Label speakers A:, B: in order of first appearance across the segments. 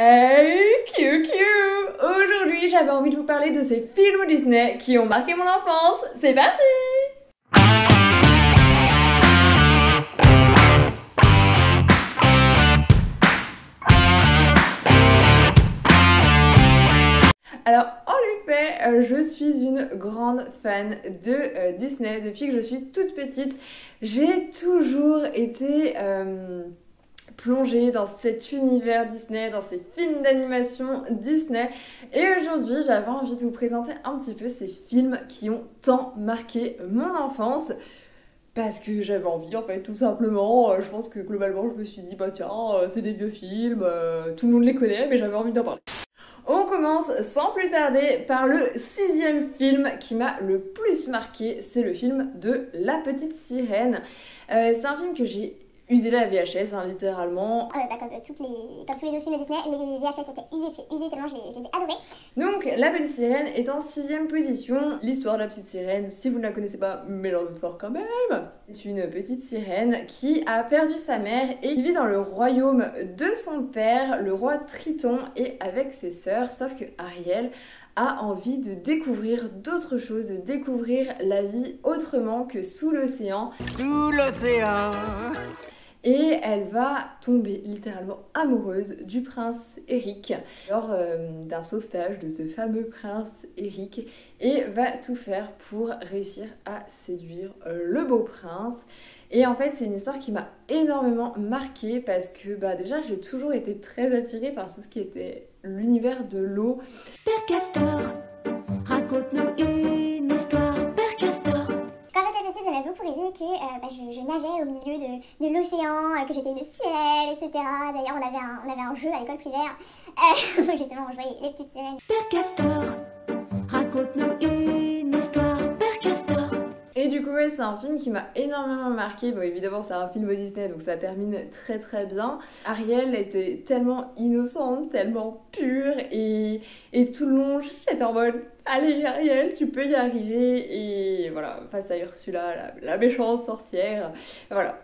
A: Hey QQ! Aujourd'hui j'avais envie de vous parler de ces films Disney qui ont marqué mon enfance. C'est parti! Alors en effet, je suis une grande fan de Disney depuis que je suis toute petite. J'ai toujours été plongée dans cet univers Disney, dans ces films d'animation Disney. Et aujourd'hui, j'avais envie de vous présenter un petit peu ces films qui ont tant marqué mon enfance. Parce que j'avais envie, en fait, tout simplement. Je pense que globalement, je me suis dit, bah tiens, c'est des vieux films, tout le monde les connaît, mais j'avais envie d'en parler. On commence sans plus tarder par le 6e film qui m'a le plus marqué, c'est le film de La Petite Sirène. C'est un film que j'ai usé la VHS, littéralement.
B: Comme tous les autres films de Disney, les VHS étaient usés tellement je les ai adorés.
A: Donc, La Petite Sirène est en 6e position. L'histoire de La Petite Sirène, si vous ne la connaissez pas, mettez-la de fort quand même. C'est une petite sirène qui a perdu sa mère et qui vit dans le royaume de son père, le roi Triton, et avec ses sœurs, sauf que Ariel a envie de découvrir d'autres choses, de découvrir la vie autrement que sous l'océan.
C: Sous l'océan.
A: Et elle va tomber littéralement amoureuse du prince Eric lors d'un sauvetage de ce fameux prince Eric et va tout faire pour réussir à séduire le beau prince. Et en fait, c'est une histoire qui m'a énormément marquée parce que déjà j'ai toujours été très attirée par tout ce qui était l'univers de l'eau.
D: Père Castor, raconte-nous une histoire, Père Castor.
B: Quand j'étais petite, j'avais beaucoup rêvé que je nageais au milieu de l'océan, que j'étais une sirène, etc. D'ailleurs, on avait un jeu à l'école primaire où justement on jouait les petites sirènes.
D: Père Castor, raconte-nous une histoire, Père Castor.
A: Et du coup, c'est un film qui m'a énormément marqué. Bon, évidemment, c'est un film Disney, donc ça termine très très bien. Ariel était tellement innocente, tellement pure, et tout le long, j'étais en mode allez, Ariel, tu peux y arriver. Et voilà, face à Ursula, la méchante sorcière. Voilà.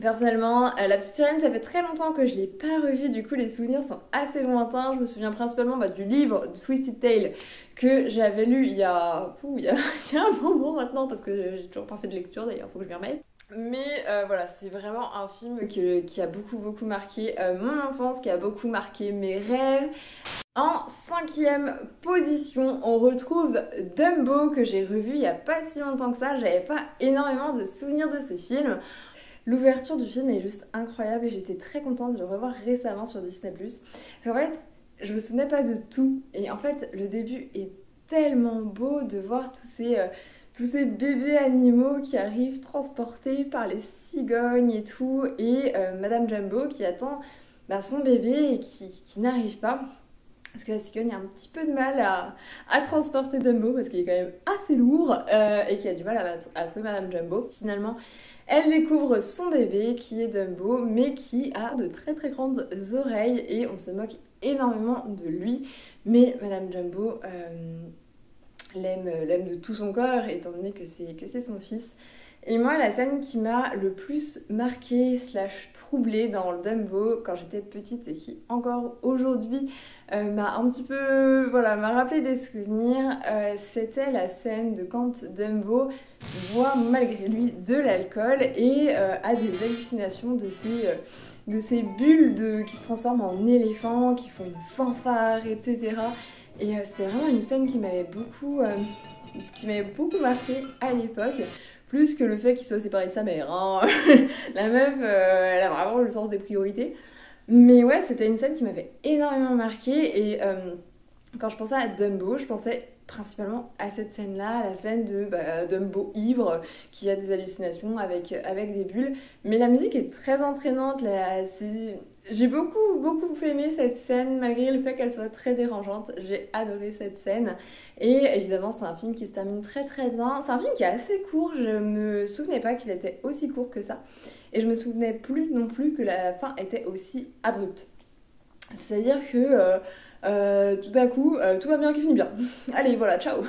A: Personnellement, La Petite Sirène, ça fait très longtemps que je l'ai pas revue, du coup les souvenirs sont assez lointains. Je me souviens principalement du livre de Twisted Tale que j'avais lu il y a un moment maintenant, parce que j'ai toujours pas fait de lecture d'ailleurs, faut que je m'y remette. Mais voilà, c'est vraiment un film qui a beaucoup marqué mon enfance, qui a beaucoup marqué mes rêves. En 5e position, on retrouve Dumbo que j'ai revu il y a pas si longtemps que ça. J'avais pas énormément de souvenirs de ce film. L'ouverture du film est juste incroyable et j'étais très contente de le revoir récemment sur Disney+. Parce qu'en fait, je me souvenais pas de tout. Et en fait, le début est tellement beau de voir tous ces bébés animaux qui arrivent transportés par les cigognes et tout. Et Madame Jumbo qui attend son bébé et qui n'arrive pas. Parce que la cigogne a un petit peu de mal à transporter Dumbo parce qu'il est quand même assez lourd et qui a du mal à trouver Madame Jumbo. Finalement, elle découvre son bébé qui est Dumbo mais qui a de très très grandes oreilles et on se moque énormément de lui. Mais Madame Jumbo l'aime de tout son cœur étant donné que c'est son fils. Et moi, la scène qui m'a le plus marquée / troublée dans le Dumbo quand j'étais petite et qui encore aujourd'hui m'a un petit peu, m'a rappelé des souvenirs, c'était la scène de quand Dumbo boit malgré lui de l'alcool et a des hallucinations de ces bulles qui se transforment en éléphants, qui font une fanfare, etc. Et c'était vraiment une scène qui m'avait beaucoup marquée à l'époque. Plus que le fait qu'il soit séparé de sa mère. La meuf, elle a vraiment le sens des priorités. Mais ouais, c'était une scène qui m'avait énormément marquée. Et quand je pensais à Dumbo, je pensais principalement à cette scène-là, la scène de Dumbo ivre, qui a des hallucinations avec des bulles. Mais la musique est très entraînante. J'ai beaucoup aimé cette scène, malgré le fait qu'elle soit très dérangeante. J'ai adoré cette scène. Et évidemment, c'est un film qui se termine très très bien. C'est un film qui est assez court, je me souvenais pas qu'il était aussi court que ça. Et je me souvenais plus non plus que la fin était aussi abrupte. C'est-à-dire que tout d'un coup, tout va bien qui finit bien. Allez, voilà, ciao.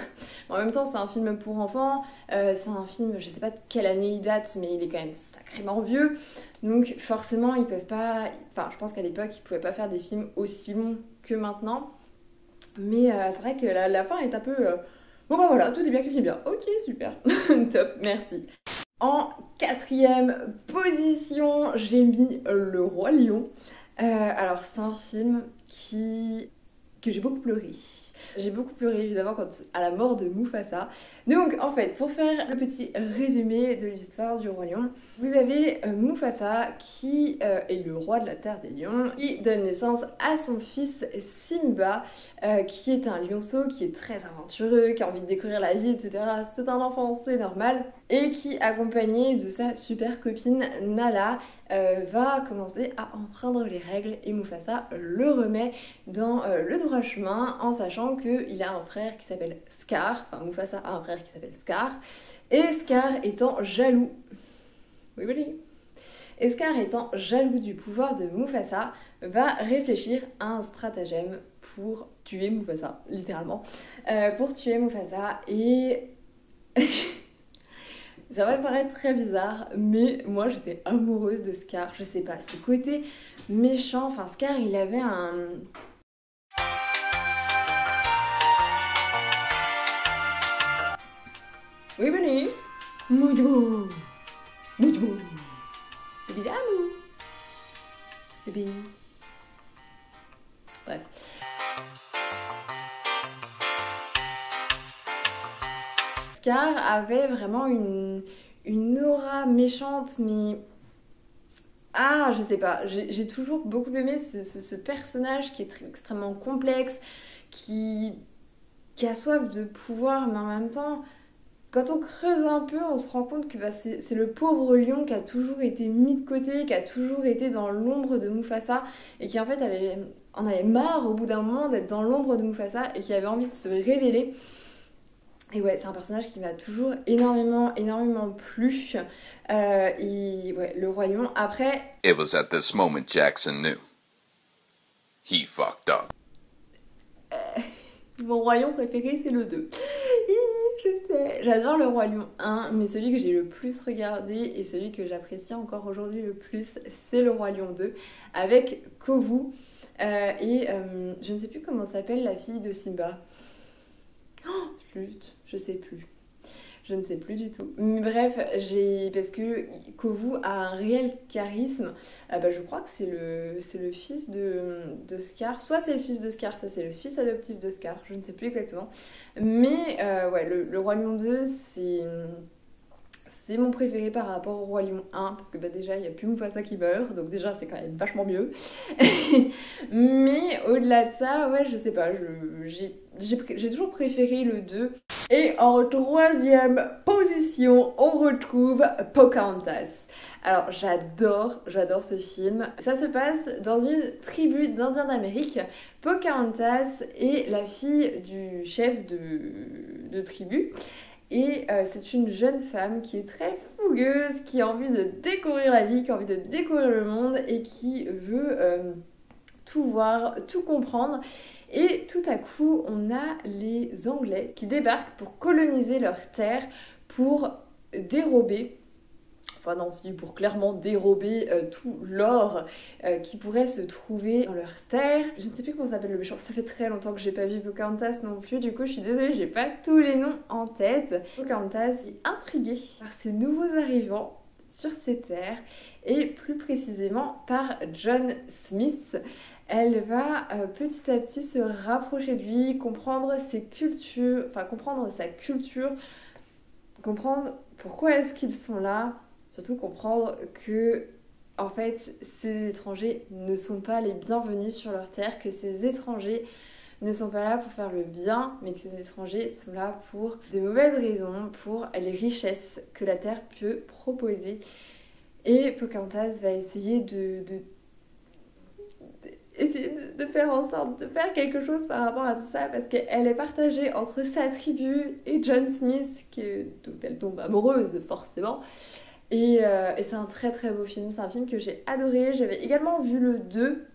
A: Bon, en même temps, c'est un film pour enfants, c'est un film, je sais pas de quelle année il date, mais il est quand même sacrément vieux. Donc forcément, ils peuvent pas... Enfin, je pense qu'à l'époque, ils pouvaient pas faire des films aussi longs que maintenant. Mais c'est vrai que la fin est un peu... Bon bah voilà, tout est bien qui finit bien. Ok, super. Top, merci. En quatrième position, j'ai mis Le Roi Lion. Alors c'est un film que j'ai beaucoup pleuré. J'ai beaucoup pleuré évidemment à la mort de Mufasa. Donc en fait, pour faire le petit résumé de l'histoire du Roi Lion, vous avez Mufasa qui est le roi de la terre des lions, qui donne naissance à son fils Simba, qui est un lionceau, qui est très aventureux, qui a envie de découvrir la vie, etc. C'est un enfant, c'est normal. Et qui, accompagné de sa super copine Nala, va commencer à enfreindre les règles et Mufasa le remet dans le droit chemin en sachant qu'il a un frère qui s'appelle Scar, enfin Mufasa a un frère qui s'appelle Scar, et Scar étant jaloux, oui, et Scar étant jaloux du pouvoir de Mufasa, va réfléchir à un stratagème pour tuer Mufasa, littéralement, pour tuer Mufasa et... Ça va paraître très bizarre, mais moi j'étais amoureuse de Scar, je sais pas, ce côté méchant, enfin Scar il avait un... Oui, venez. Muito beau. Muito beau. Bébé d'amour. Bébé. Bref. Scar avait vraiment une aura méchante, mais... Ah, je sais pas. J'ai toujours beaucoup aimé ce personnage qui est extrêmement complexe, qui a soif de pouvoir, mais en même temps... Quand on creuse un peu, on se rend compte que c'est le pauvre lion qui a toujours été mis de côté, qui a toujours été dans l'ombre de Mufasa et qui en fait en avait marre au bout d'un moment d'être dans l'ombre de Mufasa et qui avait envie de se révéler. Et ouais, c'est un personnage qui m'a toujours énormément plu. Et ouais, le Roi Lion. Après...
C: It was at this moment Jackson knew. He fucked up.
A: Mon Roi Lion préféré, c'est le 2. Je sais. J'adore le Roi Lion 1, mais celui que j'ai le plus regardé et celui que j'apprécie encore aujourd'hui le plus, c'est le Roi Lion 2, avec Kovu. Je ne sais plus comment s'appelle la fille de Simba. Oh, flûte, je sais plus. Je ne sais plus du tout. Mais bref, parce que Kovu a un réel charisme. Je crois que c'est le fils de Scar. Soit c'est le fils de Scar, soit c'est le fils adoptif de Scar. Je ne sais plus exactement. Mais ouais, le Roi Lion 2, c'est mon préféré par rapport au Roi Lion 1. Parce que déjà, il n'y a plus Mufasa qui meurt. Donc déjà, c'est quand même vachement mieux. Mais au-delà de ça, ouais, je sais pas. J'ai toujours préféré le 2. Et en troisième position, on retrouve Pocahontas. Alors j'adore ce film. Ça se passe dans une tribu d'Indiens d'Amérique. Pocahontas est la fille du chef de tribu. Et c'est une jeune femme qui est très fougueuse, qui a envie de découvrir la vie, qui a envie de découvrir le monde et qui veut tout voir, tout comprendre. Et tout à coup, on a les Anglais qui débarquent pour coloniser leur terre, pour dérober, enfin non, c'est pour clairement dérober tout l'or qui pourrait se trouver dans leur terre. Je ne sais plus comment s'appelle le méchant, ça fait très longtemps que j'ai pas vu Pocahontas non plus, du coup je suis désolée, j'ai pas tous les noms en tête. Pocahontas est intriguée par ces nouveaux arrivants sur ces terres et plus précisément par John Smith. Elle va petit à petit se rapprocher de lui, comprendre ses cultures, enfin comprendre sa culture, comprendre pourquoi est-ce qu'ils sont là, surtout comprendre que en fait ces étrangers ne sont pas les bienvenus sur leur terre, que ces étrangers ne sont pas là pour faire le bien, mais que ces étrangers sont là pour de mauvaises raisons, pour les richesses que la terre peut proposer. Et Pocahontas va essayer essayer de faire en sorte de faire quelque chose par rapport à tout ça parce qu'elle est partagée entre sa tribu et John Smith dont elle tombe amoureuse forcément et c'est un très très beau film, c'est un film que j'ai adoré. J'avais également vu le 2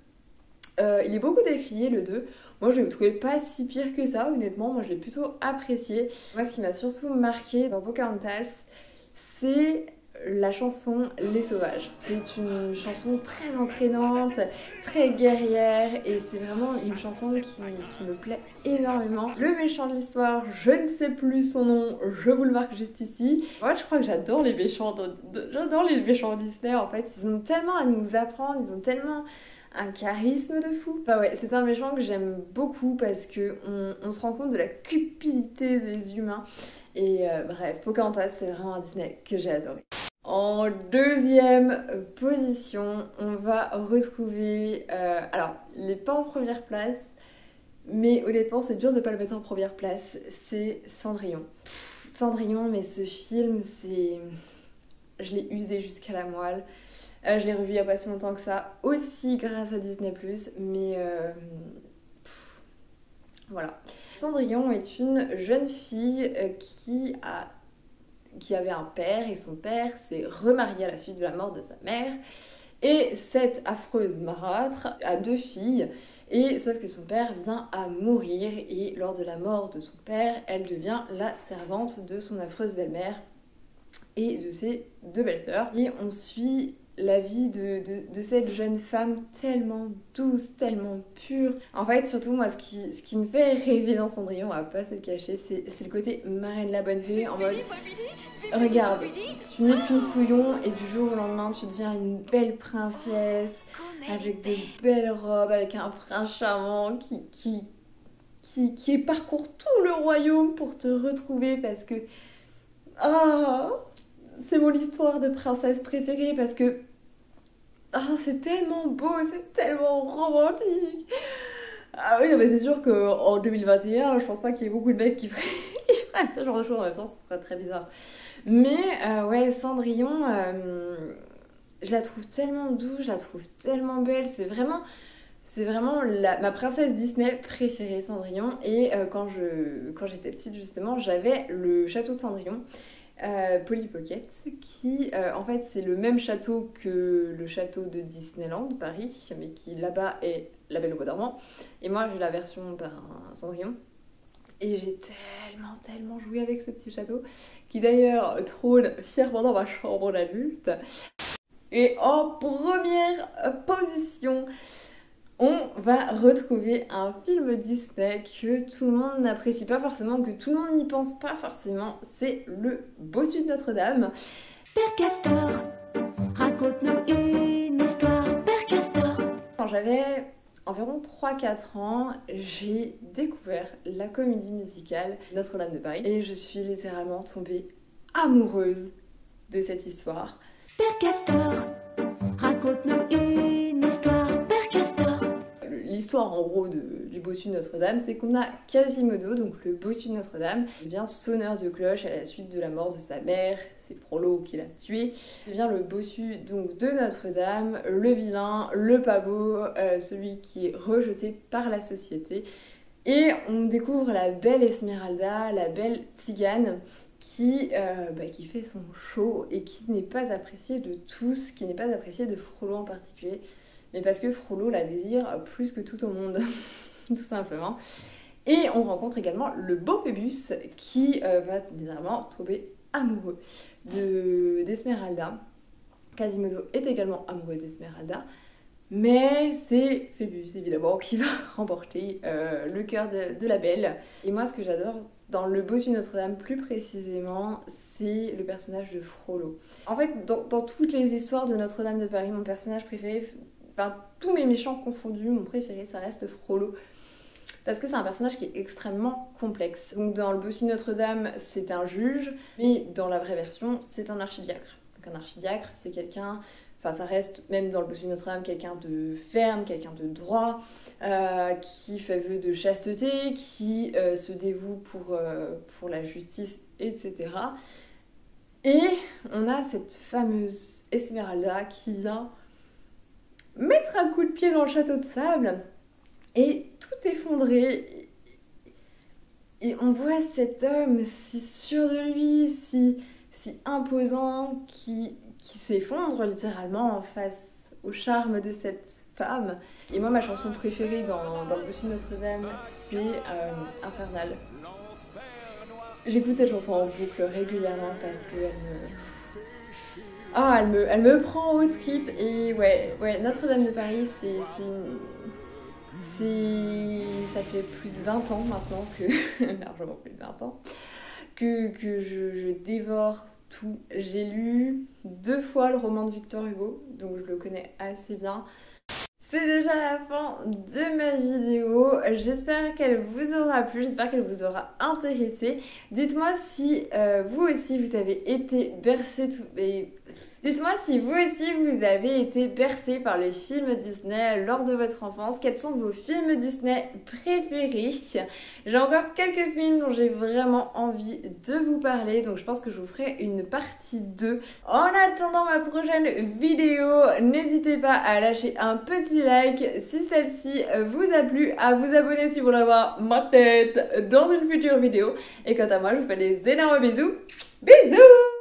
A: Il est beaucoup décrié le 2. Moi je l'ai trouvé pas si pire que ça, honnêtement. Moi je l'ai plutôt apprécié. Moi ce qui m'a surtout marqué dans Pocahontas, c'est la chanson Les Sauvages. C'est une chanson très entraînante, très guerrière et c'est vraiment une chanson qui me plaît énormément. Le méchant de l'histoire, je ne sais plus son nom, je vous le marque juste ici. En fait, je crois que j'adore les méchants, j'adore les méchants Disney en fait. Ils ont tellement à nous apprendre, ils ont tellement un charisme de fou. Enfin ouais, c'est un méchant que j'aime beaucoup parce que on se rend compte de la cupidité des humains. Et bref, Pocahontas, c'est vraiment un Disney que j'ai adoré. En deuxième position, on va retrouver... alors, il n'est pas en première place, mais honnêtement, c'est dur de ne pas le mettre en première place. C'est Cendrillon. Cendrillon, mais ce film, c'est... Je l'ai usé jusqu'à la moelle. Je l'ai revu il n'y a pas si longtemps que ça, aussi grâce à Disney+, mais voilà. Cendrillon est une jeune fille qui avait un père et son père s'est remarié à la suite de la mort de sa mère. Et cette affreuse marâtre a 2 filles, et sauf que son père vient à mourir et lors de la mort de son père, elle devient la servante de son affreuse belle-mère et de ses 2 belles-sœurs. Et on suit la vie de cette jeune femme tellement douce, tellement pure. En fait, surtout moi, ce qui me fait rêver dans Cendrillon, on va pas se le cacher, c'est le côté marraine de la bonne fée, en mode regarde, tu n'es qu'une souillon et du jour au lendemain tu deviens une belle princesse avec de belles robes, avec un prince charmant qui parcourt tout le royaume pour te retrouver parce que c'est mon histoire de princesse préférée parce que c'est tellement beau, c'est tellement romantique. Ah oui, non, mais c'est sûr qu'en 2021, je pense pas qu'il y ait beaucoup de mecs qui feraient ce genre de choses en même temps, ce serait très bizarre. Mais ouais, Cendrillon, je la trouve tellement douce, je la trouve tellement belle, c'est vraiment ma princesse Disney préférée, Cendrillon. Et quand j'étais petite justement, j'avais le château de Cendrillon, Polly Pocket, qui en fait c'est le même château que le château de Disneyland Paris, mais qui là-bas est La Belle au Bois dormant. Et moi j'ai la version par un Cendrillon. Et j'ai tellement joué avec ce petit château, qui d'ailleurs trône fièrement dans ma chambre d'adulte. Et en première position, on va retrouver un film Disney que tout le monde n'apprécie pas forcément, que tout le monde n'y pense pas forcément, c'est Le Bossu de Notre-Dame.
D: Père Castor, raconte-nous une histoire, Père Castor.
A: Quand j'avais environ 3-4 ans, j'ai découvert la comédie musicale Notre-Dame de Paris et je suis littéralement tombée amoureuse de cette histoire.
D: Père Castor, raconte-nous une histoire, Père Castor.
A: L'histoire en gros du bossu de Notre-Dame, c'est qu'on a Quasimodo, donc le bossu de Notre-Dame, qui devient sonneur de cloche à la suite de la mort de sa mère, c'est Frollo qui l'a tué. Il devient le bossu donc de Notre-Dame, le vilain, le pas beau, celui qui est rejeté par la société. Et on découvre la belle Esmeralda, la belle tzigane, qui fait son show et qui n'est pas appréciée de tous, qui n'est pas appréciée de Frollo en particulier, mais parce que Frollo la désire plus que tout au monde, tout simplement. Et on rencontre également le beau Phébus qui va littéralement tomber amoureux d'Esmeralda. Quasimodo est également amoureux d'Esmeralda, mais c'est Phébus évidemment qui va remporter le cœur de la belle. Et moi, ce que j'adore dans Le Bossu de Notre-Dame plus précisément, c'est le personnage de Frollo. En fait, dans toutes les histoires de Notre-Dame de Paris, mon personnage préféré, enfin tous mes méchants confondus, mon préféré, ça reste Frollo. Parce que c'est un personnage qui est extrêmement complexe. Donc dans Le Bossu de Notre-Dame, c'est un juge, mais dans la vraie version, c'est un archidiacre. Donc un archidiacre, c'est quelqu'un... Enfin, ça reste, même dans Le Bossu de Notre-Dame, quelqu'un de ferme, quelqu'un de droit, qui fait vœu de chasteté, qui se dévoue pour la justice, etc. Et on a cette fameuse Esmeralda qui vient mettre un coup de pied dans le château de sable et tout effondrer. Et on voit cet homme si sûr de lui, si imposant, qui s'effondre littéralement face au charme de cette femme. Et moi, ma chanson préférée dans le bossu de Notre-Dame, c'est Infernal. J'écoute cette chanson en boucle régulièrement parce que elle me prend au trip. Et ouais, Notre-Dame de Paris, ça fait plus de 20 ans maintenant largement plus de 20 ans, que je dévore tout. J'ai lu 2 fois le roman de Victor Hugo, donc je le connais assez bien. C'est déjà la fin de ma vidéo, j'espère qu'elle vous aura plu, j'espère qu'elle vous aura intéressé. Dites-moi si vous aussi vous avez été bercé Dites-moi si vous aussi vous avez été bercé par les films Disney lors de votre enfance. Quels sont vos films Disney préférés? J'ai encore quelques films dont j'ai vraiment envie de vous parler, donc je pense que je vous ferai une partie 2. En attendant ma prochaine vidéo, n'hésitez pas à lâcher un petit like si celle-ci vous a plu, à vous abonner si vous voulez voir ma tête dans une future vidéo. Et quant à moi, je vous fais des énormes bisous. Bisous!